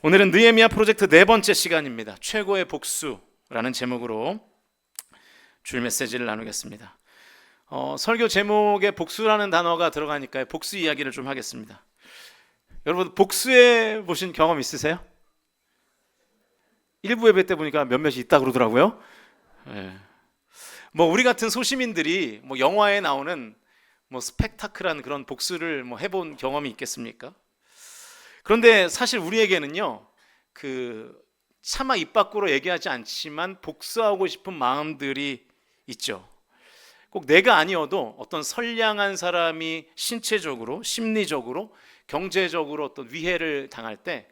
오늘은 느헤미야 프로젝트 네 번째 시간입니다. 최고의 복수라는 제목으로 주일 메시지를 나누겠습니다. 설교 제목에 복수라는 단어가 들어가니까 복수 이야기를 좀 하겠습니다. 여러분 복수해 보신 경험 있으세요? 일부 예배 때 보니까 몇몇이 있다 그러더라고요. 네. 우리 같은 소시민들이 영화에 나오는 스펙타클한 그런 복수를 해본 경험이 있겠습니까? 그런데 사실 우리에게는요, 차마 입 밖으로 얘기하지 않지만 복수하고 싶은 마음들이 있죠. 꼭 내가 아니어도 어떤 선량한 사람이 신체적으로, 심리적으로, 경제적으로 어떤 위해를 당할 때,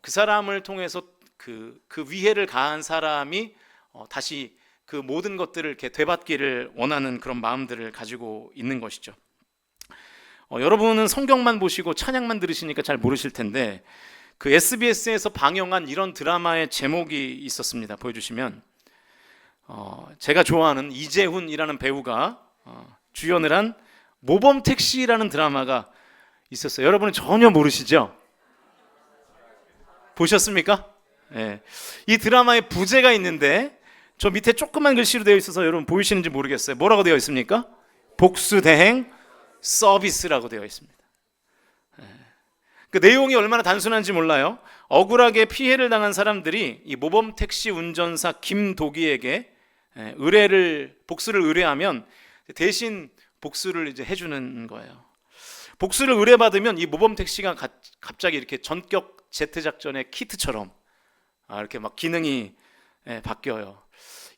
그 사람을 통해서 그 위해를 가한 사람이 다시 그 모든 것들을 이렇게 되받기를 원하는 그런 마음들을 가지고 있는 것이죠. 여러분은 성경만 보시고 찬양만 들으시니까 잘 모르실 텐데 그 SBS에서 방영한 이런 드라마의 제목이 있었습니다. 보여주시면 제가 좋아하는 이재훈이라는 배우가 주연을 한 모범택시라는 드라마가 있었어요. 여러분은 전혀 모르시죠? 보셨습니까? 네. 이 드라마에 부제가 있는데 저 밑에 조그만 글씨로 되어 있어서 여러분 보이시는지 모르겠어요. 뭐라고 되어 있습니까? 복수대행 서비스라고 되어 있습니다. 그 내용이 얼마나 단순한지 몰라요. 억울하게 피해를 당한 사람들이 이 모범 택시 운전사 김도기에게 복수를 의뢰하면 대신 복수를 이제 해주는 거예요. 복수를 의뢰받으면 이 모범 택시가 갑자기 이렇게 전격 제트 작전의 키트처럼 이렇게 막 기능이 바뀌어요.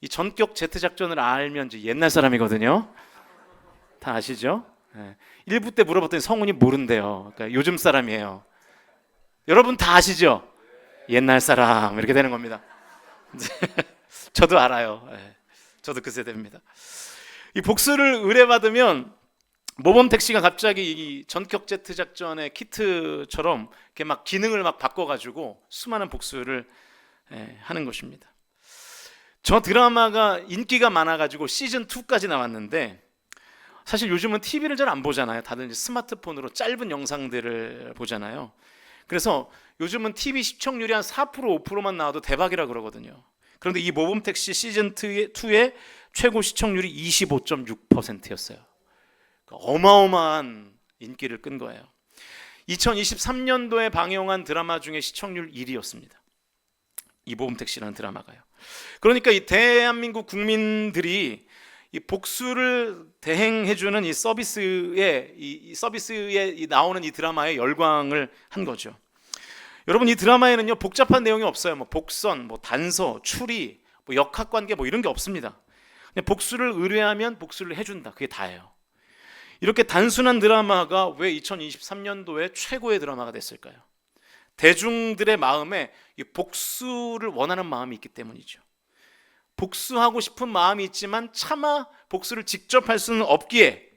이 전격 제트 작전을 알면 이제 옛날 사람이거든요. 다 아시죠? 1부 때 물어봤더니 성훈이 모른대요. 그러니까 요즘 사람이에요. 여러분 다 아시죠? 옛날 사람 이렇게 되는 겁니다. 저도 알아요. 저도 그 세대입니다. 이 복수를 의뢰받으면 모범 택시가 갑자기 이 전격 제트 작전의 키트처럼 이렇게 막 기능을 막 바꿔가지고 수많은 복수를 하는 것입니다. 저 드라마가 인기가 많아가지고 시즌 2까지 나왔는데 사실 요즘은 TV를 잘 안 보잖아요. 다들 이제 스마트폰으로 짧은 영상들을 보잖아요. 그래서 요즘은 TV 시청률이 한 4% 5%만 나와도 대박이라 그러거든요. 그런데 이 모범택시 시즌 2의 최고 시청률이 25.6%였어요. 그러니까 어마어마한 인기를 끈 거예요. 2023년도에 방영한 드라마 중에 시청률 1위였습니다. 이 모범택시라는 드라마가요. 그러니까 이 대한민국 국민들이 이 복수를 대행해주는 이 서비스에 나오는 이 드라마에 열광을 한 거죠. 여러분 이 드라마에는요 복잡한 내용이 없어요. 복선, 단서, 추리, 역학관계 이런 게 없습니다. 그냥 복수를 의뢰하면 복수를 해준다. 그게 다예요. 이렇게 단순한 드라마가 왜 2023년도에 최고의 드라마가 됐을까요? 대중들의 마음에 이 복수를 원하는 마음이 있기 때문이죠. 복수하고 싶은 마음이 있지만 차마 복수를 직접 할 수는 없기에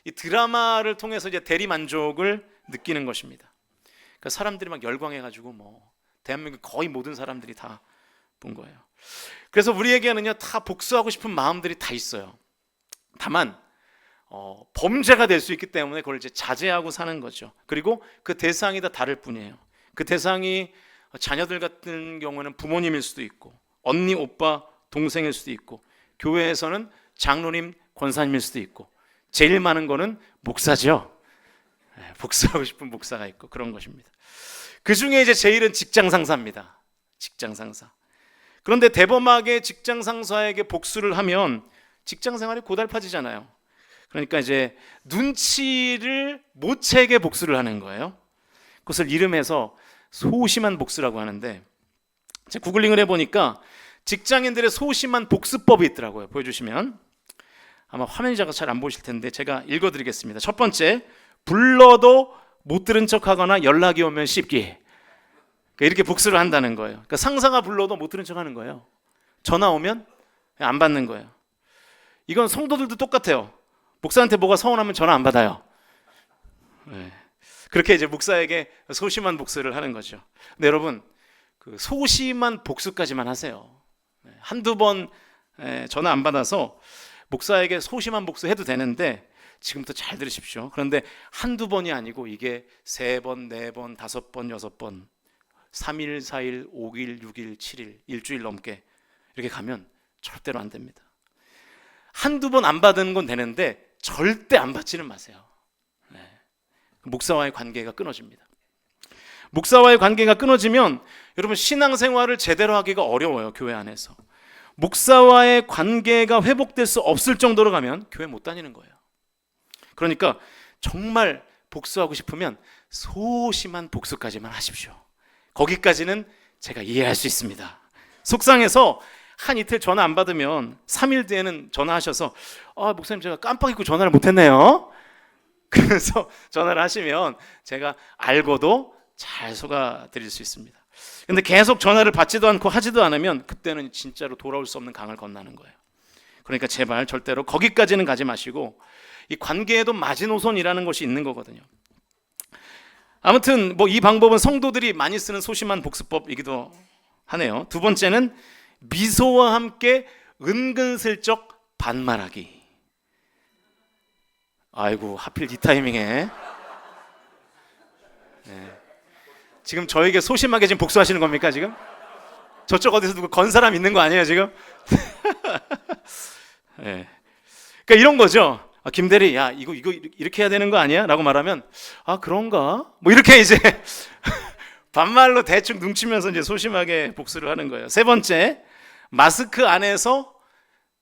이 드라마를 통해서 이제 대리 만족을 느끼는 것입니다. 그러니까 사람들이 막 열광해가지고 대한민국 거의 모든 사람들이 다 본 거예요. 그래서 우리에게는요 다 복수하고 싶은 마음들이 다 있어요. 다만 범죄가 될 수 있기 때문에 그걸 이제 자제하고 사는 거죠. 그리고 그 대상이 다 다를 뿐이에요. 그 대상이 자녀들 같은 경우는 부모님일 수도 있고 언니, 오빠, 동생일 수도 있고 교회에서는 장로님, 권사님일 수도 있고 제일 많은 거는 목사죠. 복수하고 싶은 목사가 있고 그런 것입니다. 그 중에 이제 제일은 직장 상사입니다. 직장 상사. 그런데 대범하게 직장 상사에게 복수를 하면 직장 생활이 고달파지잖아요. 그러니까 이제 눈치를 못 채게 복수를 하는 거예요. 그것을 이름해서 소심한 복수라고 하는데 제가 구글링을 해보니까 직장인들의 소심한 복수법이 있더라고요. 보여주시면 아마 화면이 작아서 잘 안 보이실 텐데 제가 읽어드리겠습니다. 첫 번째, 불러도 못 들은 척하거나 연락이 오면 씹기. 이렇게 복수를 한다는 거예요. 그러니까 상사가 불러도 못 들은 척하는 거예요. 전화 오면 안 받는 거예요. 이건 성도들도 똑같아요. 목사한테 뭐가 서운하면 전화 안 받아요. 그렇게 이제 목사에게 소심한 복수를 하는 거죠. 근데 여러분 그 소심한 복수까지만 하세요. 한두 번 전화 안 받아서 목사에게 소심한 복수 해도 되는데 지금부터 잘 들으십시오. 그런데 한두 번이 아니고 이게 3번, 4번, 5번, 6번 3일, 4일, 5일, 6일, 7일, 일주일 넘게 이렇게 가면 절대로 안 됩니다. 한두 번 안 받는 건 되는데 절대 안 받지는 마세요. 네. 목사와의 관계가 끊어집니다. 목사와의 관계가 끊어지면 여러분 신앙생활을 제대로 하기가 어려워요. 교회 안에서 목사와의 관계가 회복될 수 없을 정도로 가면 교회 못 다니는 거예요. 그러니까 정말 복수하고 싶으면 소심한 복수까지만 하십시오. 거기까지는 제가 이해할 수 있습니다. 속상해서 한 이틀 전화 안 받으면 3일 뒤에는 전화하셔서 목사님 제가 깜빡 잊고 전화를 못했네요. 그래서 전화를 하시면 제가 알고도 잘 속아드릴 수 있습니다. 근데 계속 전화를 받지도 않고 하지도 않으면 그때는 진짜로 돌아올 수 없는 강을 건너는 거예요. 그러니까 제발 절대로 거기까지는 가지 마시고 이 관계에도 마지노선이라는 것이 있는 거거든요. 아무튼 이 방법은 성도들이 많이 쓰는 소심한 복수법이기도 하네요. 두 번째는 미소와 함께 은근슬쩍 반말하기. 아이고 하필 이 타이밍에 지금 저에게 소심하게 지금 복수하시는 겁니까 지금? 저쪽 어디서 누구 건 사람 있는 거 아니에요 지금? 네. 그러니까 이런 거죠. 김대리, 야 이거 이렇게 해야 되는 거 아니야? 라고 말하면 그런가? 이렇게 이제 반말로 대충 눈치면서 이제 소심하게 복수를 하는 거예요. 세 번째, 마스크 안에서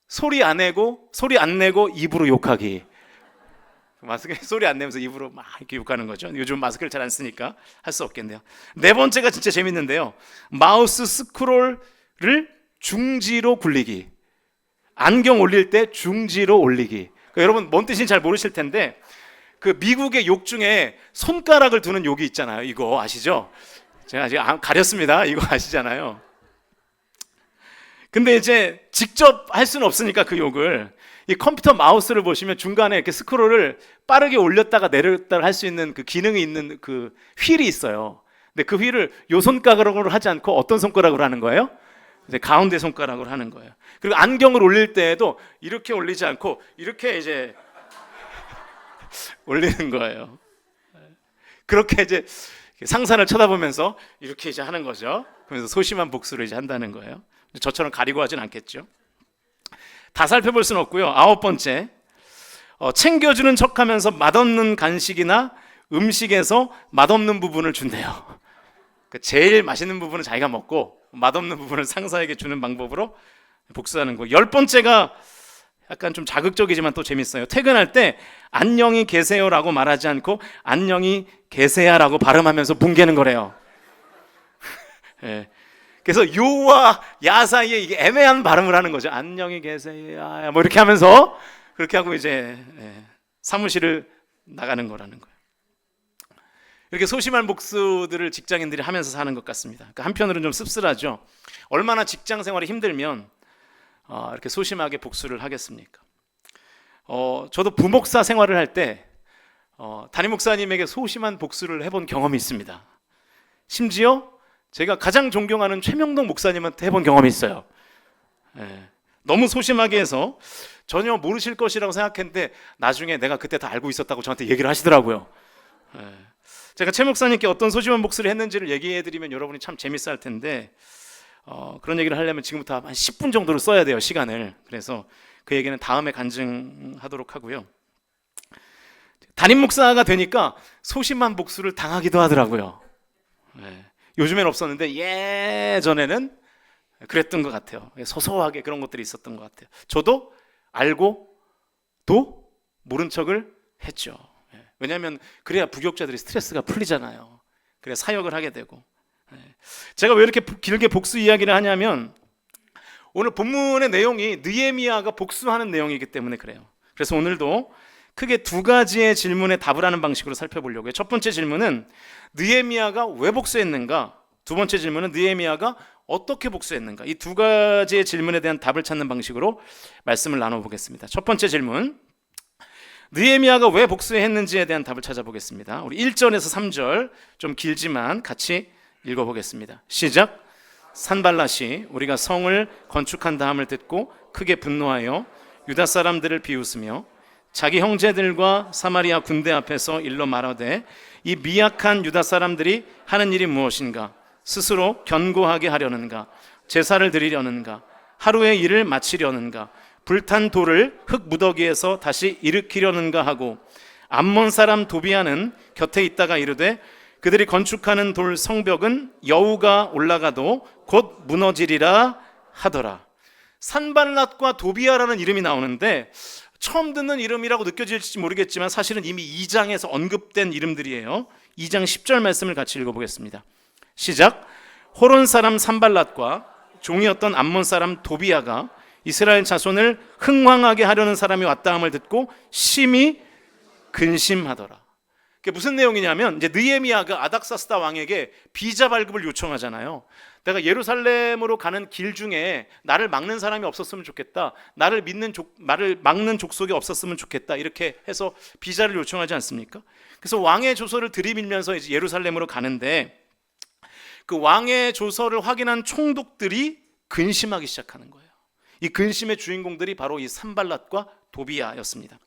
소리 안 내고 입으로 욕하기. 마스크 소리 안 내면서 입으로 막 이렇게 욕하는 거죠. 요즘 마스크를 잘 안 쓰니까 할 수 없겠네요. 네 번째가 진짜 재밌는데요. 마우스 스크롤을 중지로 굴리기. 안경 올릴 때 중지로 올리기. 그러니까 여러분 뭔 뜻인지 잘 모르실 텐데 그 미국의 욕 중에 손가락을 두는 욕이 있잖아요. 이거 아시죠? 제가 지금 가렸습니다. 이거 아시잖아요. 근데 이제 직접 할 수는 없으니까 그 욕을 이 컴퓨터 마우스를 보시면 중간에 이렇게 스크롤을 빠르게 올렸다가 내렸다가 할 수 있는 그 기능이 있는 그 휠이 있어요. 근데 그 휠을 요 손가락으로 하지 않고 어떤 손가락으로 하는 거예요? 이제 가운데 손가락으로 하는 거예요. 그리고 안경을 올릴 때에도 이렇게 올리지 않고 이렇게 이제 올리는 거예요. 그렇게 이제 상산을 쳐다보면서 이렇게 이제 하는 거죠. 그러면서 소심한 복수를 이제 한다는 거예요. 저처럼 가리고 하진 않겠죠. 다 살펴볼 수는 없고요. 9번째, 챙겨주는 척하면서 맛없는 간식이나 음식에서 맛없는 부분을 준대요. 제일 맛있는 부분은 자기가 먹고 맛없는 부분을 상사에게 주는 방법으로 복수하는 거. 10번째가 약간 좀 자극적이지만 또 재밌어요. 퇴근할 때 안녕히 계세요라고 말하지 않고 안녕히 계세야라고 발음하면서 뭉개는 거래요. 네. 그래서 요와 야 사이에 이게 애매한 발음을 하는 거죠. 안녕히 계세요. 이렇게 하면서 그렇게 하고 이제 사무실을 나가는 거라는 거예요. 이렇게 소심한 복수들을 직장인들이 하면서 사는 것 같습니다. 그러니까 한편으로는 좀 씁쓸하죠. 얼마나 직장 생활이 힘들면 이렇게 소심하게 복수를 하겠습니까? 저도 부목사 생활을 할 때 담임 목사님에게 소심한 복수를 해본 경험이 있습니다. 심지어 제가 가장 존경하는 최명동 목사님한테 해본 경험이 있어요. 너무 소심하게 해서 전혀 모르실 것이라고 생각했는데 나중에 내가 그때 다 알고 있었다고 저한테 얘기를 하시더라고요. 제가 최 목사님께 어떤 소심한 복수를 했는지를 얘기해드리면 여러분이 참 재밌어 할 텐데 그런 얘기를 하려면 지금부터 한 10분 정도를 써야 돼요, 시간을. 그래서 그 얘기는 다음에 간증하도록 하고요. 담임 목사가 되니까 소심한 복수를 당하기도 하더라고요. 요즘엔 없었는데 예전에는 그랬던 것 같아요. 소소하게 그런 것들이 있었던 것 같아요. 저도 알고 또 모른 척을 했죠. 왜냐하면 그래야 부교육자들이 스트레스가 풀리잖아요. 그래야 사역을 하게 되고. 제가 왜 이렇게 길게 복수 이야기를 하냐면 오늘 본문의 내용이 느헤미야가 복수하는 내용이기 때문에 그래요. 그래서 오늘도 크게 두 가지의 질문에 답을 하는 방식으로 살펴보려고요. 첫 번째 질문은 느헤미야가 왜 복수했는가? 두 번째 질문은 느헤미야가 어떻게 복수했는가? 이 두 가지의 질문에 대한 답을 찾는 방식으로 말씀을 나눠보겠습니다. 첫 번째 질문, 느헤미야가 왜 복수했는지에 대한 답을 찾아보겠습니다. 우리 1절에서 3절 좀 길지만 같이 읽어보겠습니다. 시작. 산발랏이 우리가 성을 건축한 다음을 듣고 크게 분노하여 유다 사람들을 비웃으며 자기 형제들과 사마리아 군대 앞에서 일러 말하되 이 미약한 유다 사람들이 하는 일이 무엇인가? 스스로 견고하게 하려는가? 제사를 드리려는가? 하루의 일을 마치려는가? 불탄 돌을 흙 무더기에서 다시 일으키려는가 하고, 암몬 사람 도비아는 곁에 있다가 이르되 그들이 건축하는 돌 성벽은 여우가 올라가도 곧 무너지리라 하더라. 산발랏과 도비아라는 이름이 나오는데 처음 듣는 이름이라고 느껴질지 모르겠지만 사실은 이미 2장에서 언급된 이름들이에요. 2장 10절 말씀을 같이 읽어보겠습니다. 시작. 호론 사람 산발랏과 종이었던 암몬 사람 도비아가 이스라엘 자손을 흥황하게 하려는 사람이 왔다 함을 듣고 심히 근심하더라. 그게 무슨 내용이냐면, 이제 느헤미야가 아닥사스다 왕에게 비자 발급을 요청하잖아요. 내가 예루살렘으로 가는 길 중에 나를 막는 사람이 없었으면 좋겠다, 나를 막는 족속이 없었으면 좋겠다, 이렇게 해서 비자를 요청하지 않습니까? 그래서 왕의 조서를 들이밀면서 이제 예루살렘으로 가는데, 그 왕의 조서를 확인한 총독들이 근심하기 시작하는 거예요. 이 근심의 주인공들이 바로 이 산발랏과 도비아였습니다.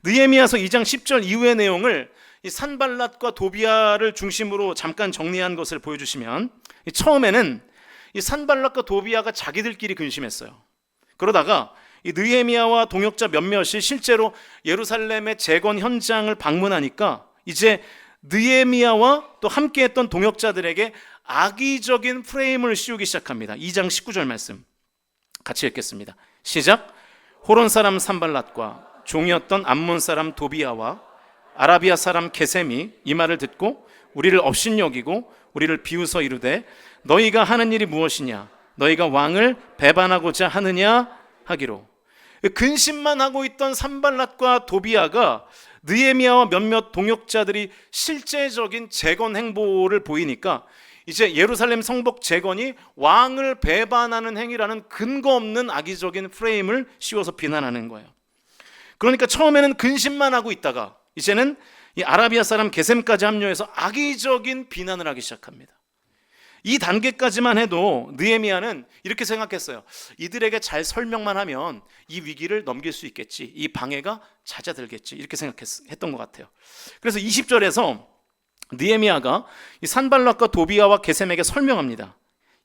느헤미야서 2장 10절 이후의 내용을 이 산발랏과 도비아를 중심으로 잠깐 정리한 것을 보여주시면, 처음에는 이 산발랏과 도비아가 자기들끼리 근심했어요. 그러다가 이 느헤미야와 동역자 몇몇이 실제로 예루살렘의 재건 현장을 방문하니까 이제 느헤미야와 또 함께했던 동역자들에게 악의적인 프레임을 씌우기 시작합니다. 2장 19절 말씀 같이 읽겠습니다. 시작. 호론 사람 산발랏과 종이었던 암몬 사람 도비아와 아라비아 사람 게셈이 이 말을 듣고 우리를 업신여기고 우리를 비웃어 이르되 너희가 하는 일이 무엇이냐? 너희가 왕을 배반하고자 하느냐 하기로. 근심만 하고 있던 산발랏과 도비아가 느헤미야와 몇몇 동역자들이 실제적인 재건 행보를 보이니까 이제 예루살렘 성벽 재건이 왕을 배반하는 행위라는 근거 없는 악의적인 프레임을 씌워서 비난하는 거예요. 그러니까 처음에는 근심만 하고 있다가 이제는 이 아라비아 사람 게셈까지 합류해서 악의적인 비난을 하기 시작합니다. 이 단계까지만 해도 느헤미야는 이렇게 생각했어요. 이들에게 잘 설명만 하면 이 위기를 넘길 수 있겠지, 이 방해가 잦아들겠지, 이렇게 생각했던 것 같아요. 그래서 20절에서 느헤미야가 이 산발랏과 도비아와 게셈에게 설명합니다.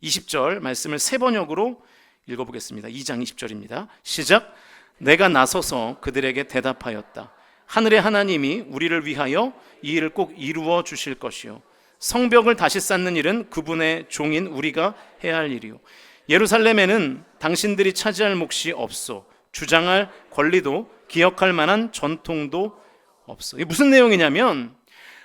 20절 말씀을 세 번역으로 읽어보겠습니다. 2장 20절입니다. 시작. 내가 나서서 그들에게 대답하였다. 하늘의 하나님이 우리를 위하여 이 일을 꼭 이루어 주실 것이요, 성벽을 다시 쌓는 일은 그분의 종인 우리가 해야 할 일이요, 예루살렘에는 당신들이 차지할 몫이 없소, 주장할 권리도 기억할 만한 전통도 없어. 이게 무슨 내용이냐면,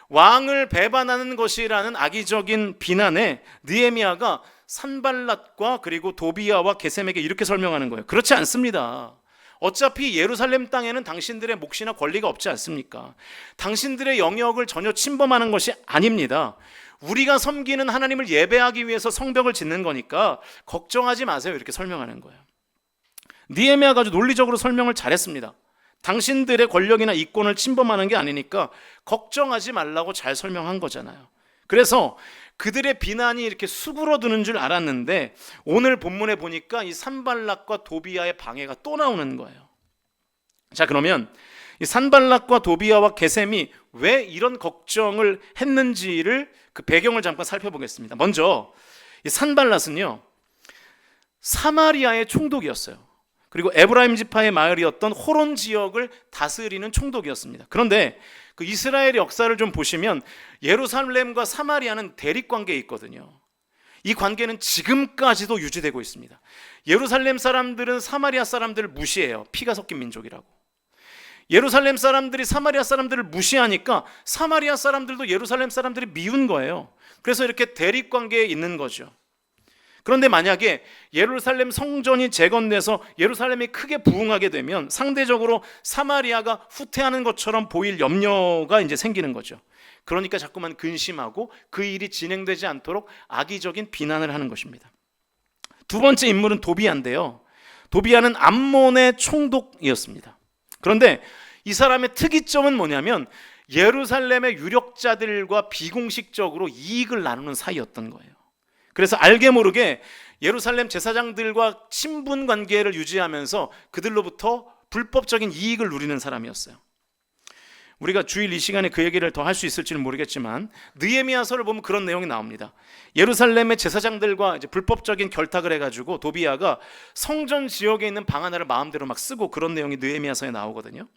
왕을 배반하는 것이라는 악의적인 비난에 느헤미야가 산발랏과 그리고 도비아와 게셈에게 이렇게 설명하는 거예요. 그렇지 않습니다. 어차피 예루살렘 땅에는 당신들의 몫이나 권리가 없지 않습니까? 당신들의 영역을 전혀 침범하는 것이 아닙니다. 우리가 섬기는 하나님을 예배하기 위해서 성벽을 짓는 거니까 걱정하지 마세요, 이렇게 설명하는 거예요. 느헤미야가 아주 논리적으로 설명을 잘했습니다. 당신들의 권력이나 이권을 침범하는 게 아니니까 걱정하지 말라고 잘 설명한 거잖아요. 그래서 그들의 비난이 이렇게 수그러드는 줄 알았는데 오늘 본문에 보니까 이 산발랏과 도비아의 방해가 또 나오는 거예요. 자, 그러면 이 산발랏과 도비아와 게셈이 왜 이런 걱정을 했는지를 그 배경을 잠깐 살펴보겠습니다. 먼저 이 산발랏은요, 사마리아의 총독이었어요. 그리고 에브라임 지파의 마을이었던 호론 지역을 다스리는 총독이었습니다. 그런데 그 이스라엘 역사를 좀 보시면 예루살렘과 사마리아는 대립 관계에 있거든요. 이 관계는 지금까지도 유지되고 있습니다. 예루살렘 사람들은 사마리아 사람들을 무시해요. 피가 섞인 민족이라고. 예루살렘 사람들이 사마리아 사람들을 무시하니까 사마리아 사람들도 예루살렘 사람들이 미운 거예요. 그래서 이렇게 대립 관계에 있는 거죠. 그런데 만약에 예루살렘 성전이 재건돼서 예루살렘이 크게 부흥하게 되면 상대적으로 사마리아가 후퇴하는 것처럼 보일 염려가 이제 생기는 거죠. 그러니까 자꾸만 근심하고 그 일이 진행되지 않도록 악의적인 비난을 하는 것입니다. 두 번째 인물은 도비아인데요. 도비아는 암몬의 총독이었습니다. 그런데 이 사람의 특이점은 뭐냐면 예루살렘의 유력자들과 비공식적으로 이익을 나누는 사이였던 거예요. 그래서 알게 모르게 예루살렘 제사장들과 친분 관계를 유지하면서 그들로부터 불법적인 이익을 누리는 사람이었어요. 우리가 주일 이 시간에 그 얘기를 더 할 수 있을지는 모르겠지만 느헤미야서를 보면 그런 내용이 나옵니다. 예루살렘의 제사장들과 이제 불법적인 결탁을 해가지고 도비야가 성전 지역에 있는 방 하나를 마음대로 막 쓰고 그런 내용이 느헤미야서에 나오거든요.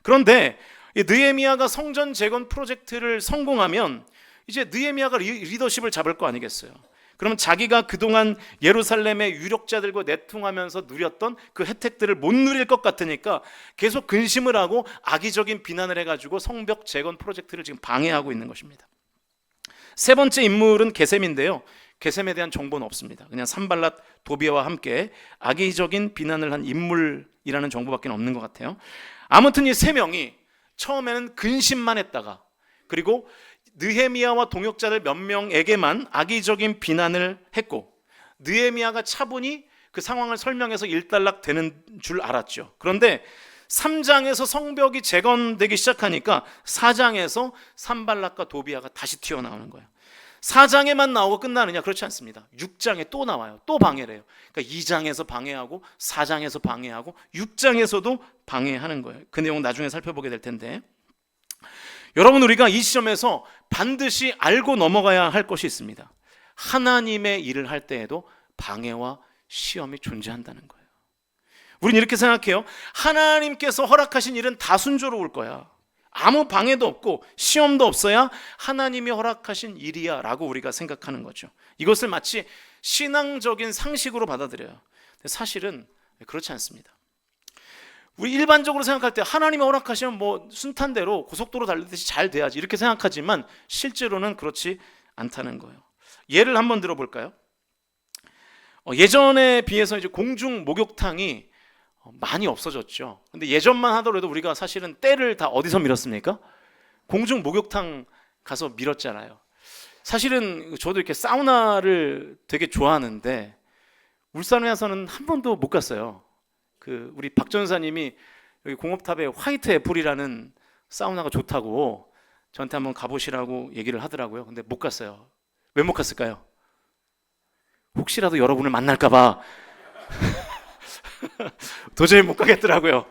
그런데 이 느헤미야가 성전 재건 프로젝트를 성공하면 이제 느헤미야가 리더십을 잡을 거 아니겠어요. 그러면 자기가 그동안 예루살렘의 유력자들과 내통하면서 누렸던 그 혜택들을 못 누릴 것 같으니까 계속 근심을 하고 악의적인 비난을 해가지고 성벽 재건 프로젝트를 지금 방해하고 있는 것입니다. 세 번째 인물은 게셈인데요. 게셈에 대한 정보는 없습니다. 그냥 산발랏, 도비야와 함께 악의적인 비난을 한 인물이라는 정보밖에 없는 것 같아요. 아무튼 이 세 명이 처음에는 근심만 했다가 그리고 느헤미야와 동역자들 몇 명에게만 악의적인 비난을 했고 느헤미야가 차분히 그 상황을 설명해서 일단락 되는 줄 알았죠. 그런데 3장에서 성벽이 재건되기 시작하니까 4장에서 산발랏과 도비야가 다시 튀어나오는 거예요. 4장에만 나오고 끝나느냐? 그렇지 않습니다. 6장에 또 나와요. 또 방해를 해요. 그러니까 2장에서 방해하고 4장에서 방해하고 6장에서도 방해하는 거예요. 그 내용 나중에 살펴보게 될 텐데, 여러분, 우리가 이 시점에서 반드시 알고 넘어가야 할 것이 있습니다. 하나님의 일을 할 때에도 방해와 시험이 존재한다는 거예요. 우리는 이렇게 생각해요. 하나님께서 허락하신 일은 다 순조로울 거야. 아무 방해도 없고 시험도 없어야 하나님이 허락하신 일이야 라고 우리가 생각하는 거죠. 이것을 마치 신앙적인 상식으로 받아들여요. 근데 사실은 그렇지 않습니다. 우리 일반적으로 생각할 때 하나님이 허락하시면 뭐 순탄대로 고속도로 달리듯이 잘 돼야지 이렇게 생각하지만 실제로는 그렇지 않다는 거예요. 예를 한번 들어볼까요? 예전에 비해서 이제 공중 목욕탕이 많이 없어졌죠. 근데 예전만 하더라도 우리가 사실은 때를 다 어디서 밀었습니까? 공중 목욕탕 가서 밀었잖아요. 사실은 저도 이렇게 사우나를 되게 좋아하는데 울산에 와서는 한 번도 못 갔어요. 우리 박 전사님이 여기 공업탑에 화이트 애플이라는 사우나가 좋다고 저한테 한번 가보시라고 얘기를 하더라고요. 근데 못 갔어요. 왜 못 갔을까요? 혹시라도 여러분을 만날까봐 도저히 못 가겠더라고요.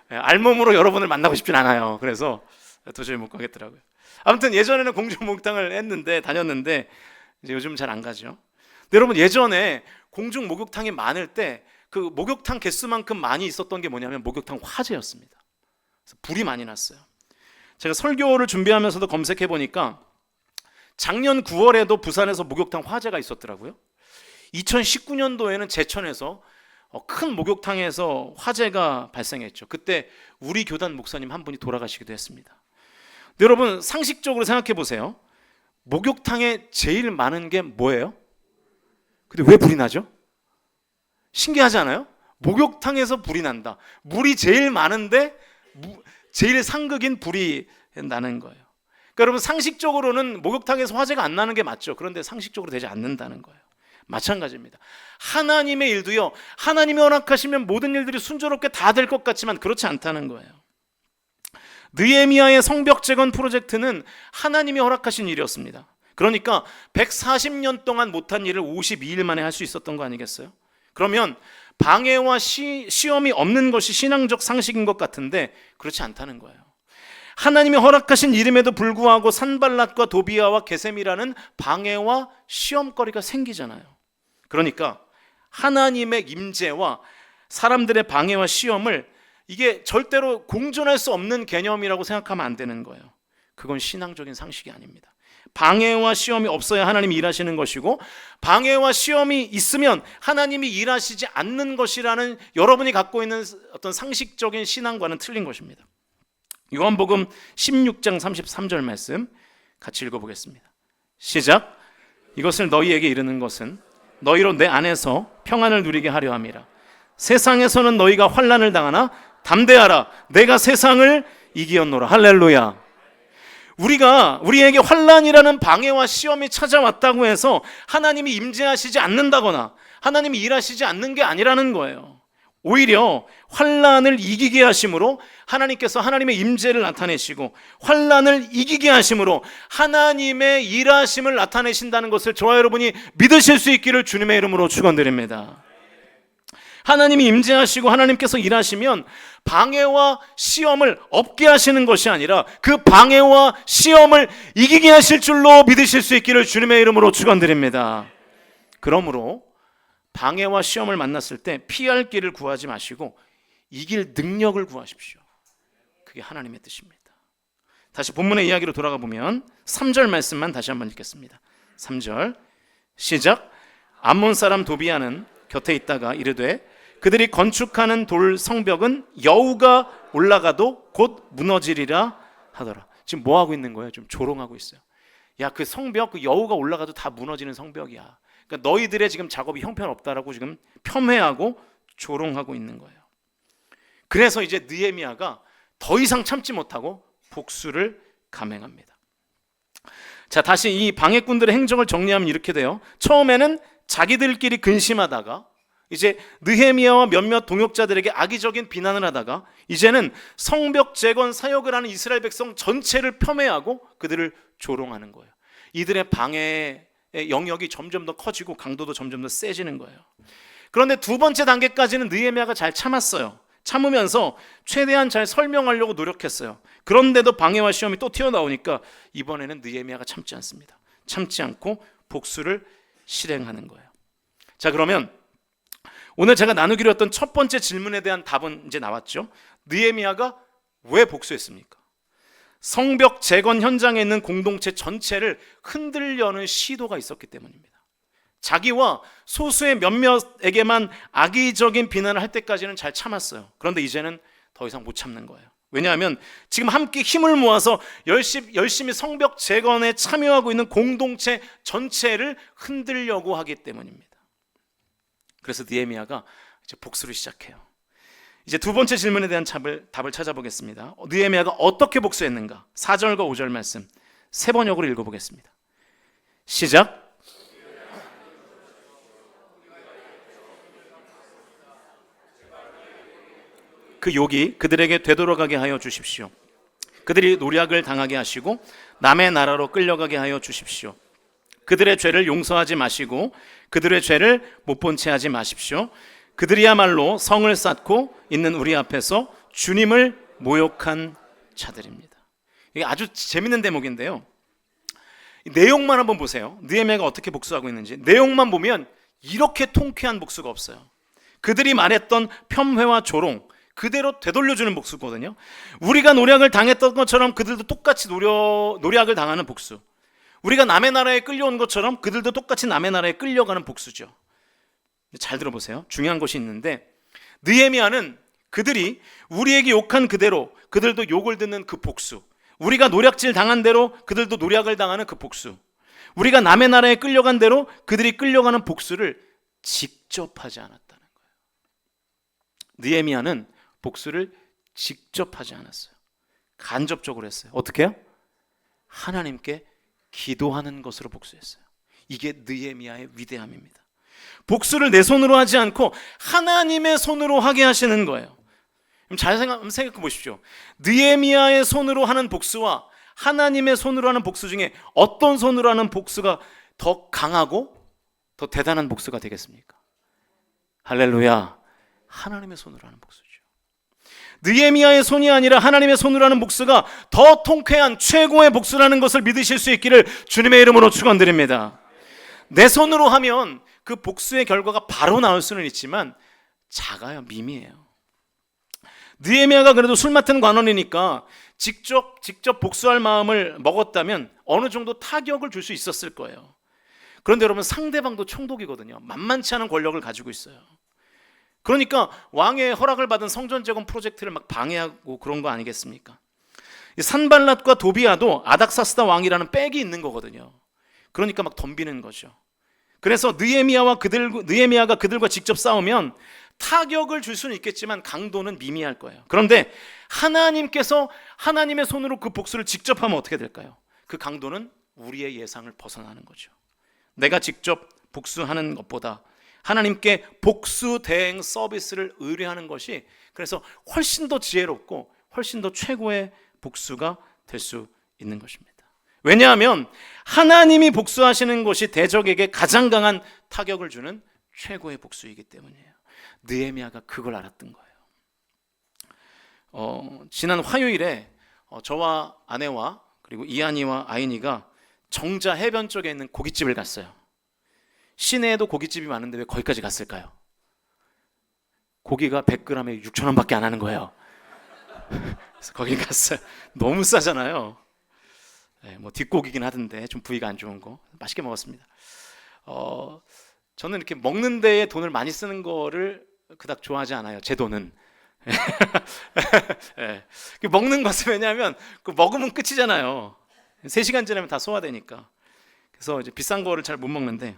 알몸으로 여러분을 만나고 싶진 않아요. 그래서 도저히 못 가겠더라고요. 아무튼 예전에는 공중 목욕탕을 다녔는데 이제 요즘 잘 안 가죠. 근데 여러분, 예전에 공중 목욕탕이 많을 때 그 목욕탕 개수만큼 많이 있었던 게 뭐냐면 목욕탕 화재였습니다. 그래서 불이 많이 났어요. 제가 설교를 준비하면서도 검색해 보니까 작년 9월에도 부산에서 목욕탕 화재가 있었더라고요. 2019년도에는 제천에서 큰 목욕탕에서 화재가 발생했죠. 그때 우리 교단 목사님 한 분이 돌아가시기도 했습니다. 근데 여러분, 상식적으로 생각해 보세요. 목욕탕에 제일 많은 게 뭐예요? 근데 왜 불이 나죠? 신기하지 않아요? 목욕탕에서 불이 난다. 물이 제일 많은데 제일 상극인 불이 나는 거예요. 그러니까 여러분, 상식적으로는 목욕탕에서 화재가 안 나는 게 맞죠. 그런데 상식적으로 되지 않는다는 거예요. 마찬가지입니다. 하나님의 일도요, 하나님이 허락하시면 모든 일들이 순조롭게 다 될 것 같지만 그렇지 않다는 거예요. 느헤미야의 성벽 재건 프로젝트는 하나님이 허락하신 일이었습니다. 그러니까 140년 동안 못한 일을 52일 만에 할 수 있었던 거 아니겠어요? 그러면 방해와 시험이 없는 것이 신앙적 상식인 것 같은데 그렇지 않다는 거예요. 하나님이 허락하신 일임에도 불구하고 산발랏과 도비야와 게셈이라는 방해와 시험거리가 생기잖아요. 그러니까 하나님의 임재와 사람들의 방해와 시험을 이게 절대로 공존할 수 없는 개념이라고 생각하면 안 되는 거예요. 그건 신앙적인 상식이 아닙니다. 방해와 시험이 없어야 하나님이 일하시는 것이고 방해와 시험이 있으면 하나님이 일하시지 않는 것이라는 여러분이 갖고 있는 어떤 상식적인 신앙과는 틀린 것입니다. 요한복음 16장 33절 말씀 같이 읽어보겠습니다. 시작. 이것을 너희에게 이르는 것은 너희로 내 안에서 평안을 누리게 하려 함이라. 세상에서는 너희가 환난을 당하나 담대하라. 내가 세상을 이기었노라. 할렐루야. 우리에게 환난이라는 방해와 시험이 찾아왔다고 해서 하나님이 임재하시지 않는다거나 하나님이 일하시지 않는 게 아니라는 거예요. 오히려 환난을 이기게 하심으로 하나님께서 하나님의 임재를 나타내시고 환난을 이기게 하심으로 하나님의 일하심을 나타내신다는 것을 저와 여러분이 믿으실 수 있기를 주님의 이름으로 축원드립니다. 하나님이 임재하시고 하나님께서 일하시면 방해와 시험을 없게 하시는 것이 아니라 그 방해와 시험을 이기게 하실 줄로 믿으실 수 있기를 주님의 이름으로 축원드립니다. 그러므로 방해와 시험을 만났을 때 피할 길을 구하지 마시고 이길 능력을 구하십시오. 그게 하나님의 뜻입니다. 다시 본문의 이야기로 돌아가 보면 3절 말씀만 다시 한번 읽겠습니다. 3절 시작. 암몬 사람 도비아는 곁에 있다가 이르되 그들이 건축하는 돌 성벽은 여우가 올라가도 곧 무너지리라 하더라. 지금 뭐 하고 있는 거예요? 좀 조롱하고 있어요. 야, 그 성벽, 그 여우가 올라가도 다 무너지는 성벽이야. 그러니까 너희들의 지금 작업이 형편없다라고 지금 폄훼하고 조롱하고 있는 거예요. 그래서 이제 느헤미야가 더 이상 참지 못하고 복수를 감행합니다. 자, 다시 이 방해꾼들의 행적을 정리하면 이렇게 돼요. 처음에는 자기들끼리 근심하다가 이제 느헤미야와 몇몇 동역자들에게 악의적인 비난을 하다가 이제는 성벽 재건 사역을 하는 이스라엘 백성 전체를 폄훼하고 그들을 조롱하는 거예요. 이들의 방해의 영역이 점점 더 커지고 강도도 점점 더 세지는 거예요. 그런데 두 번째 단계까지는 느헤미야가 잘 참았어요. 참으면서 최대한 잘 설명하려고 노력했어요. 그런데도 방해와 시험이 또 튀어나오니까 이번에는 느헤미야가 참지 않습니다. 참지 않고 복수를 실행하는 거예요. 자, 그러면 오늘 제가 나누기로 했던 첫 번째 질문에 대한 답은 이제 나왔죠. 느헤미야가 왜 복수했습니까? 성벽 재건 현장에 있는 공동체 전체를 흔들려는 시도가 있었기 때문입니다. 자기와 소수의 몇몇에게만 악의적인 비난을 할 때까지는 잘 참았어요. 그런데 이제는 더 이상 못 참는 거예요. 왜냐하면 지금 함께 힘을 모아서 열심히 성벽 재건에 참여하고 있는 공동체 전체를 흔들려고 하기 때문입니다. 그래서 느헤미야가 이제 복수를 시작해요. 이제 두 번째 질문에 대한 답을 찾아보겠습니다. 느헤미야가 어떻게 복수했는가? 4절과 5절 말씀 세 번역으로 읽어보겠습니다. 시작. 그 욕이 그들에게 되돌아가게 하여 주십시오. 그들이 노략을 당하게 하시고 남의 나라로 끌려가게 하여 주십시오. 그들의 죄를 용서하지 마시고 그들의 죄를 못 본 채 하지 마십시오. 그들이야말로 성을 쌓고 있는 우리 앞에서 주님을 모욕한 자들입니다. 이게 아주 재밌는 대목인데요. 내용만 한번 보세요. 느헤미야가 어떻게 복수하고 있는지. 내용만 보면 이렇게 통쾌한 복수가 없어요. 그들이 말했던 폄훼와 조롱 그대로 되돌려주는 복수거든요. 우리가 노략을 당했던 것처럼 그들도 똑같이 노략을 당하는 복수. 우리가 남의 나라에 끌려온 것처럼 그들도 똑같이 남의 나라에 끌려가는 복수죠. 잘 들어보세요. 중요한 것이 있는데 느헤미야는 그들이 우리에게 욕한 그대로 그들도 욕을 듣는 그 복수, 우리가 노략질 당한 대로 그들도 노략을 당하는 그 복수, 우리가 남의 나라에 끌려간 대로 그들이 끌려가는 복수를 직접 하지 않았다는 거예요. 느헤미야는 복수를 직접 하지 않았어요. 간접적으로 했어요. 어떻게 해요? 하나님께 기도하는 것으로 복수했어요. 이게 느헤미야의 위대함입니다. 복수를 내 손으로 하지 않고 하나님의 손으로 하게 하시는 거예요. 잘 생각해 보십시오. 느헤미야의 손으로 하는 복수와 하나님의 손으로 하는 복수 중에 어떤 손으로 하는 복수가 더 강하고 더 대단한 복수가 되겠습니까? 할렐루야. 하나님의 손으로 하는 복수죠. 느헤미야의 손이 아니라 하나님의 손으로 하는 복수가 더 통쾌한 최고의 복수라는 것을 믿으실 수 있기를 주님의 이름으로 축원드립니다. 내 손으로 하면 그 복수의 결과가 바로 나올 수는 있지만 작아요. 미미해요. 느헤미야가 그래도 술 맡은 관원이니까 직접 복수할 마음을 먹었다면 어느 정도 타격을 줄 수 있었을 거예요. 그런데 여러분, 상대방도 총독이거든요. 만만치 않은 권력을 가지고 있어요. 그러니까 왕의 허락을 받은 성전 재건 프로젝트를 막 방해하고 그런 거 아니겠습니까? 산발랏과 도비아도 아닥사스다 왕이라는 백이 있는 거거든요. 그러니까 막 덤비는 거죠. 그래서 느헤미야가 그들과 직접 싸우면 타격을 줄 수는 있겠지만 강도는 미미할 거예요. 그런데 하나님께서 하나님의 손으로 그 복수를 직접 하면 어떻게 될까요? 그 강도는 우리의 예상을 벗어나는 거죠. 내가 직접 복수하는 것보다 하나님께 복수 대행 서비스를 의뢰하는 것이 그래서 훨씬 더 지혜롭고 훨씬 더 최고의 복수가 될 수 있는 것입니다. 왜냐하면 하나님이 복수하시는 것이 대적에게 가장 강한 타격을 주는 최고의 복수이기 때문이에요. 느헤미야가 그걸 알았던 거예요. 지난 화요일에 저와 아내와 그리고 이한이와 아인이가 정자 해변 쪽에 있는 고깃집을 갔어요. 시내에도 고깃집이 많은데 왜 거기까지 갔을까요? 고기가 100g에 6,000원밖에 안 하는 거예요. 그래서 거기 갔어요. 너무 싸잖아요. 네, 뭐 뒷고기긴 하던데 좀 부위가 안 좋은 거 맛있게 먹었습니다. 저는 이렇게 먹는 데에 돈을 많이 쓰는 거를 그닥 좋아하지 않아요. 제 돈은. 네. 먹는 것은 왜냐하면 먹으면 끝이잖아요. 3시간 지나면 다 소화되니까. 그래서 이제 비싼 거를 잘 못 먹는데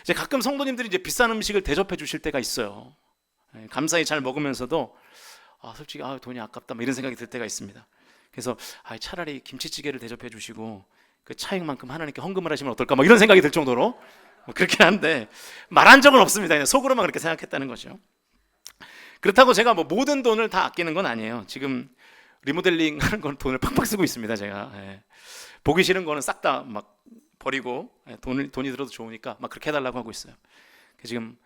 이제 가끔 성도님들이 이제 비싼 음식을 대접해 주실 때가 있어요. 네, 감사히 잘 먹으면서도 솔직히 돈이 아깝다 이런 생각이 들 때가 있습니다. 그래서 차라리 김치찌개를 대접해 주시고 그 차익만큼 하나님께 헌금을 하시면 어떨까 이런 생각이 들 정도로 그렇긴 한데 말한 적은 없습니다. 그냥 속으로만 그렇게 생각했다는 거죠. 그렇다고 제가 모든 돈을 다 아끼는 건 아니에요. 지금 리모델링 하는 건 돈을 팍팍 쓰고 있습니다. 제가 보기 싫은 거는 싹 다 막 버리고 돈이 들어도 좋으니까 막 그렇게 해달라고 하고 있어요. 지금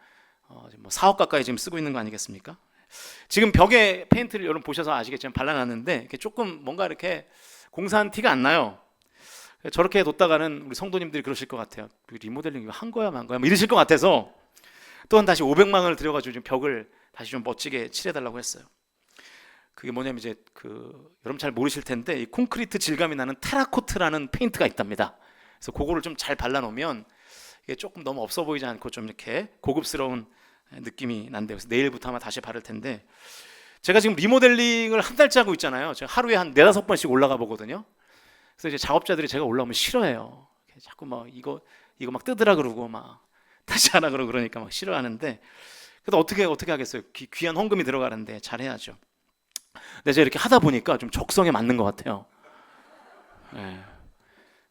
4억 가까이 지금 쓰고 있는 거 아니겠습니까? 지금 벽에 페인트를 여러분 보셔서 아시겠지만 발라놨는데 이렇게 조금 뭔가 이렇게 공사한 티가 안 나요. 저렇게 뒀다가는 우리 성도님들이 그러실 것 같아요. 리모델링 한 거야 만 거야 이러실 것 같아서 또한 다시 500만 원을 들여가지고 지금 벽을 다시 좀 멋지게 칠해달라고 했어요. 그게 뭐냐면 이제 여러분 잘 모르실 텐데 이 콘크리트 질감이 나는 테라코트라는 페인트가 있답니다. 그래서 그거를 좀 잘 발라놓으면 이게 조금 너무 없어 보이지 않고 좀 이렇게 고급스러운 느낌이 난대요. 그래서 내일부터 아마 다시 바를 텐데 제가 지금 리모델링을 한 달째 하고 있잖아요. 제가 하루에 한 4-5번씩 올라가 보거든요. 그래서 이제 작업자들이 제가 올라오면 싫어해요. 자꾸 이거 막 뜯으라 그러고 막 다시 하라 그러고 그러니까 막 싫어하는데 그래도 어떻게 하겠어요. 귀한 헌금이 들어가는데 잘해야죠. 근데 제가 이렇게 하다 보니까 좀 적성에 맞는 것 같아요.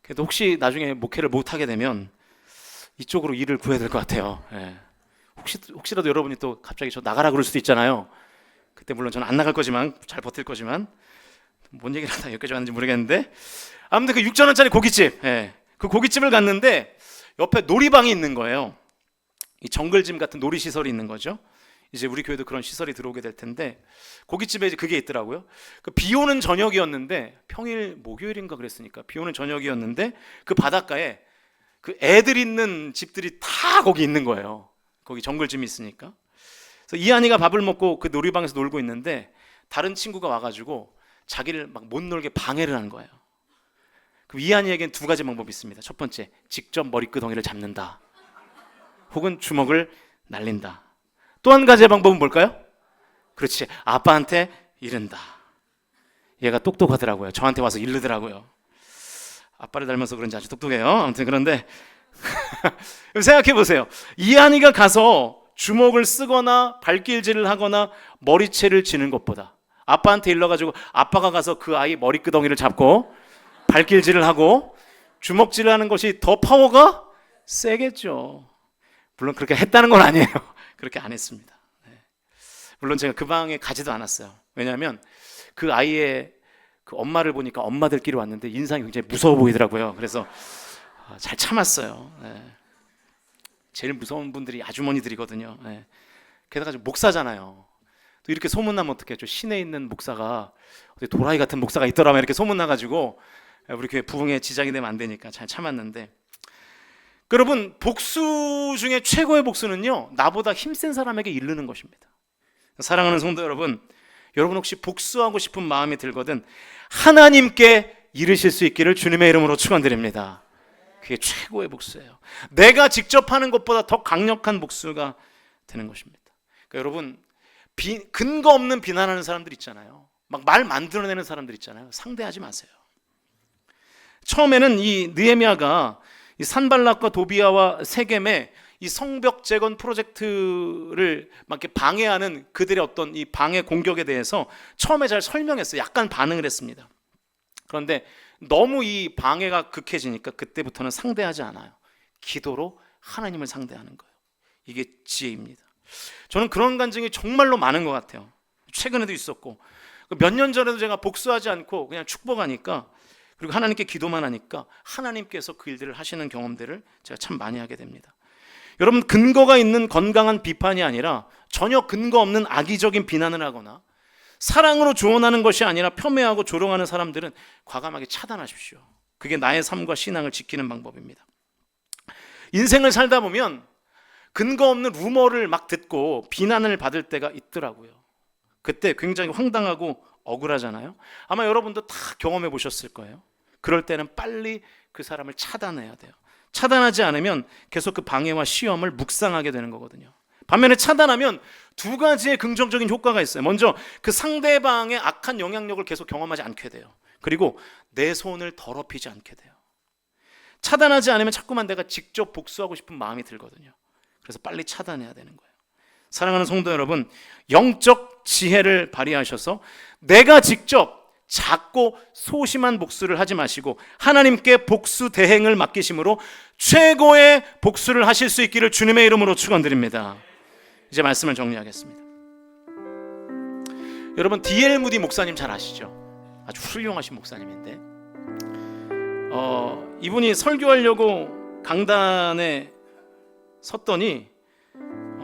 그래도 혹시 나중에 목회를 못 하게 되면 이쪽으로 일을 구해야 될 것 같아요. 혹시라도 여러분이 또 갑자기 저 나가라 그럴 수도 있잖아요. 그때 물론 저는 안 나갈 거지만 잘 버틸 거지만 뭔 얘기를 하다 여기까지 왔는지 모르겠는데 아무튼 그 6,000원짜리 고깃집 그 고깃집을 갔는데 옆에 놀이방이 있는 거예요. 이 정글짐 같은 놀이시설이 있는 거죠. 이제 우리 교회도 그런 시설이 들어오게 될 텐데 고깃집에 이제 그게 있더라고요. 비 오는 저녁이었는데 평일 목요일인가 그랬으니까 비 오는 저녁이었는데 그 바닷가에 그 애들 있는 집들이 다 거기 있는 거예요. 거기 정글짐이 있으니까. 그래서 이한이가 밥을 먹고 그 놀이방에서 놀고 있는데 다른 친구가 와가지고 자기를 막 못 놀게 방해를 하는 거예요. 그럼 이한이에겐 2가지 방법이 있습니다. 첫 번째, 직접 머리끄덩이를 잡는다. 혹은 주먹을 날린다. 또 한 가지의 방법은 뭘까요? 그렇지, 아빠한테 이른다. 얘가 똑똑하더라고요. 저한테 와서 이르더라고요. 아빠를 닮아서 그런지 아주 똑똑해요. 아무튼 그런데 생각해 보세요. 이한이가 가서 주먹을 쓰거나 발길질을 하거나 머리채를 쥐는 것보다 아빠한테 일러가지고 아빠가 가서 그 아이 머리끄덩이를 잡고 발길질을 하고 주먹질을 하는 것이 더 파워가 세겠죠. 물론 그렇게 했다는 건 아니에요. 그렇게 안 했습니다. 물론 제가 그 방에 가지도 않았어요. 왜냐하면 그 아이의 그 엄마를 보니까 엄마들끼리 왔는데 인상이 굉장히 무서워 보이더라고요. 그래서 잘 참았어요. 제일 무서운 분들이 아주머니들이거든요. 게다가 목사잖아요. 또 이렇게 소문나면 어떡해요? 시내에 있는 목사가 도라이 같은 목사가 있더라면 이렇게 소문나가지고 우리 교회 부흥에 지장이 되면 안 되니까 잘 참았는데 여러분 복수 중에 최고의 복수는요 나보다 힘센 사람에게 이르는 것입니다. 사랑하는 성도 여러분, 여러분 혹시 복수하고 싶은 마음이 들거든 하나님께 이르실 수 있기를 주님의 이름으로 축원드립니다. 그게 최고의 복수예요. 내가 직접 하는 것보다 더 강력한 복수가 되는 것입니다. 그러니까 여러분 근거 없는 비난하는 사람들 있잖아요. 막 말 만들어내는 사람들 있잖아요. 상대하지 마세요. 처음에는 이 느헤미야가 이 산발락과 도비아와 세겜의 이 성벽 재건 프로젝트를 막 이렇게 방해하는 그들의 어떤 이 방해 공격에 대해서 처음에 잘 설명했어요. 약간 반응을 했습니다. 그런데 너무 이 방해가 극해지니까 그때부터는 상대하지 않아요. 기도로 하나님을 상대하는 거예요. 이게 지혜입니다. 저는 그런 간증이 정말로 많은 것 같아요. 최근에도 있었고 몇 년 전에도 제가 복수하지 않고 그냥 축복하니까 그리고 하나님께 기도만 하니까 하나님께서 그 일들을 하시는 경험들을 제가 참 많이 하게 됩니다. 여러분 근거가 있는 건강한 비판이 아니라 전혀 근거 없는 악의적인 비난을 하거나 사랑으로 조언하는 것이 아니라 폄훼하고 조롱하는 사람들은 과감하게 차단하십시오. 그게 나의 삶과 신앙을 지키는 방법입니다. 인생을 살다 보면 근거 없는 루머를 막 듣고 비난을 받을 때가 있더라고요. 그때 굉장히 황당하고 억울하잖아요. 아마 여러분도 다 경험해 보셨을 거예요. 그럴 때는 빨리 그 사람을 차단해야 돼요. 차단하지 않으면 계속 그 방해와 시험을 묵상하게 되는 거거든요. 반면에 차단하면 두 가지의 긍정적인 효과가 있어요. 먼저 그 상대방의 악한 영향력을 계속 경험하지 않게 돼요. 그리고 내 손을 더럽히지 않게 돼요. 차단하지 않으면 자꾸만 내가 직접 복수하고 싶은 마음이 들거든요. 그래서 빨리 차단해야 되는 거예요. 사랑하는 성도 여러분, 영적 지혜를 발휘하셔서 내가 직접 작고 소심한 복수를 하지 마시고 하나님께 복수 대행을 맡기심으로 최고의 복수를 하실 수 있기를 주님의 이름으로 축원드립니다. 이제 말씀을 정리하겠습니다. 여러분, D.L. 무디 목사님 잘 아시죠? 아주 훌륭하신 목사님인데 이분이 설교하려고 강단에 섰더니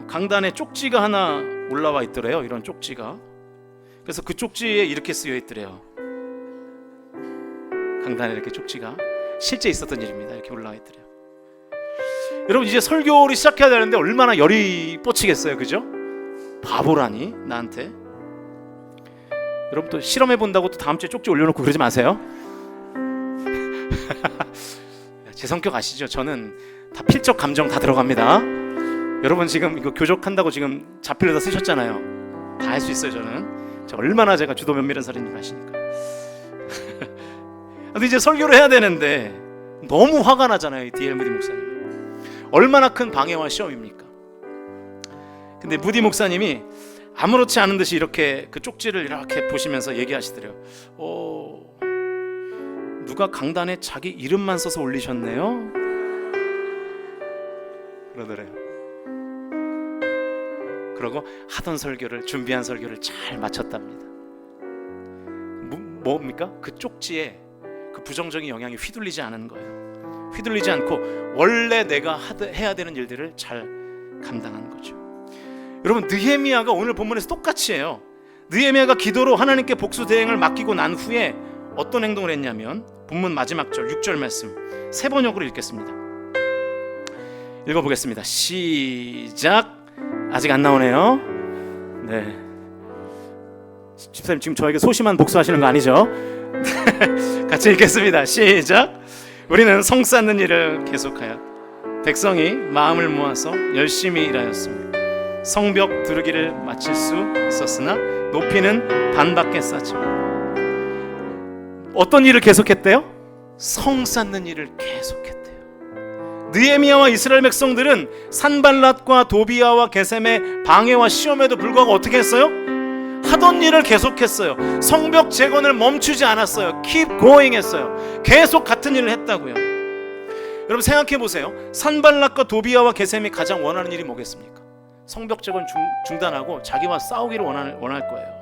강단에 쪽지가 하나 올라와 있더래요. 이런 쪽지가. 그래서 그 쪽지에 이렇게 쓰여 있더래요. 강단에 이렇게 쪽지가 실제 있었던 일입니다. 이렇게 올라와 있더래요. 여러분, 이제 설교를 시작해야 되는데 얼마나 열이 뻗치겠어요, 그죠? 바보라니 나한테. 여러분 또 실험해 본다고 또 다음 주에 쪽지 올려놓고 그러지 마세요. 제 성격 아시죠? 저는 다 필적 감정 다 들어갑니다. 여러분 지금 이거 교족한다고 지금 자필로다 쓰셨잖아요. 다 할 수 있어요. 저는 얼마나 제가 주도 면밀한 사람인지 아시니까. 근데 이제 설교를 해야 되는데 너무 화가 나잖아요. 이 D.L. 무디 목사님. 얼마나 큰 방해와 시험입니까? 근데 무디 목사님이 아무렇지 않은 듯이 이렇게 그 쪽지를 이렇게 보시면서 얘기하시더래요. 누가 강단에 자기 이름만 써서 올리셨네요? 그러더래요. 그러고 하던 설교를, 준비한 설교를 잘 마쳤답니다. 뭡니까? 그 쪽지에 그 부정적인 영향이 휘둘리지 않은 거예요. 휘둘리지 않고 원래 내가 해야 되는 일들을 잘 감당한 거죠. 여러분, 느헤미야가 오늘 본문에서 똑같이 해요. 느헤미야가 기도로 하나님께 복수 대행을 맡기고 난 후에 어떤 행동을 했냐면 본문 마지막 절 6절 말씀 세 번역으로 읽겠습니다. 읽어보겠습니다. 시작. 아직 안 나오네요. 네, 집사님 지금 저에게 소심한 복수하시는 거 아니죠? 같이 읽겠습니다. 시작. 우리는 성 쌓는 일을 계속하여 백성이 마음을 모아서 열심히 일하였습니다. 성벽 두르기를 마칠 수 있었으나 높이는 반밖에 쌓지. 어떤 일을 계속했대요? 성 쌓는 일을 계속했대요. 느헤미야와 이스라엘 백성들은 산발랏과 도비야와 게셈의 방해와 시험에도 불구하고 어떻게 했어요? 하던 일을 계속했어요. 성벽 재건을 멈추지 않았어요. Keep going 했어요. 계속 같은 일을 했다고요. 여러분 생각해 보세요. 산발랏과 도비야와 게셈이 가장 원하는 일이 뭐겠습니까? 성벽 재건 중단하고 자기와 싸우기를 원할 거예요.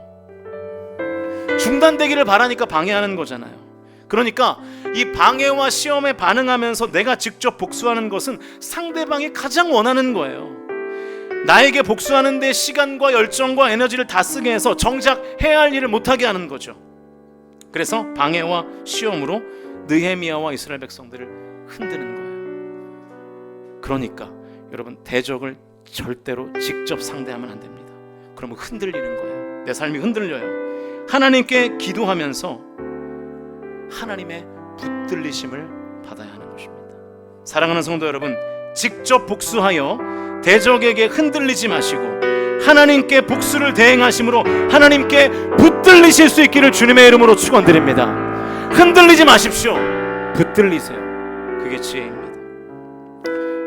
중단되기를 바라니까 방해하는 거잖아요. 그러니까 이 방해와 시험에 반응하면서 내가 직접 복수하는 것은 상대방이 가장 원하는 거예요. 나에게 복수하는 데 시간과 열정과 에너지를 다 쓰게 해서 정작 해야 할 일을 못하게 하는 거죠. 그래서 방해와 시험으로 느헤미야와 이스라엘 백성들을 흔드는 거예요. 그러니까 여러분, 대적을 절대로 직접 상대하면 안 됩니다. 그러면 흔들리는 거예요. 내 삶이 흔들려요. 하나님께 기도하면서 하나님의 붙들리심을 받아야 하는 것입니다. 사랑하는 성도 여러분, 직접 복수하여 대적에게 흔들리지 마시고 하나님께 복수를 대행하심으로 하나님께 붙들리실 수 있기를 주님의 이름으로 축원드립니다. 흔들리지 마십시오. 붙들리세요. 그게 지혜입니다.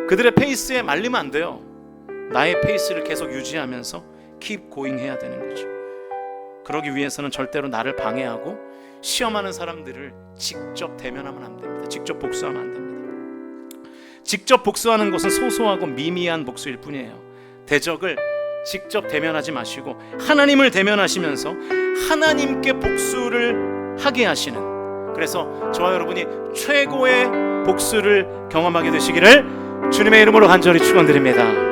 그들의 페이스에 말리면 안 돼요. 나의 페이스를 계속 유지하면서 keep going 해야 되는 거죠. 그러기 위해서는 절대로 나를 방해하고 시험하는 사람들을 직접 대면하면 안 됩니다. 직접 복수하면 안 됩니다. 직접 복수하는 것은 소소하고 미미한 복수일 뿐이에요. 대적을 직접 대면하지 마시고 하나님을 대면하시면서 하나님께 복수를 하게 하시는, 그래서 저와 여러분이 최고의 복수를 경험하게 되시기를 주님의 이름으로 간절히 축원드립니다.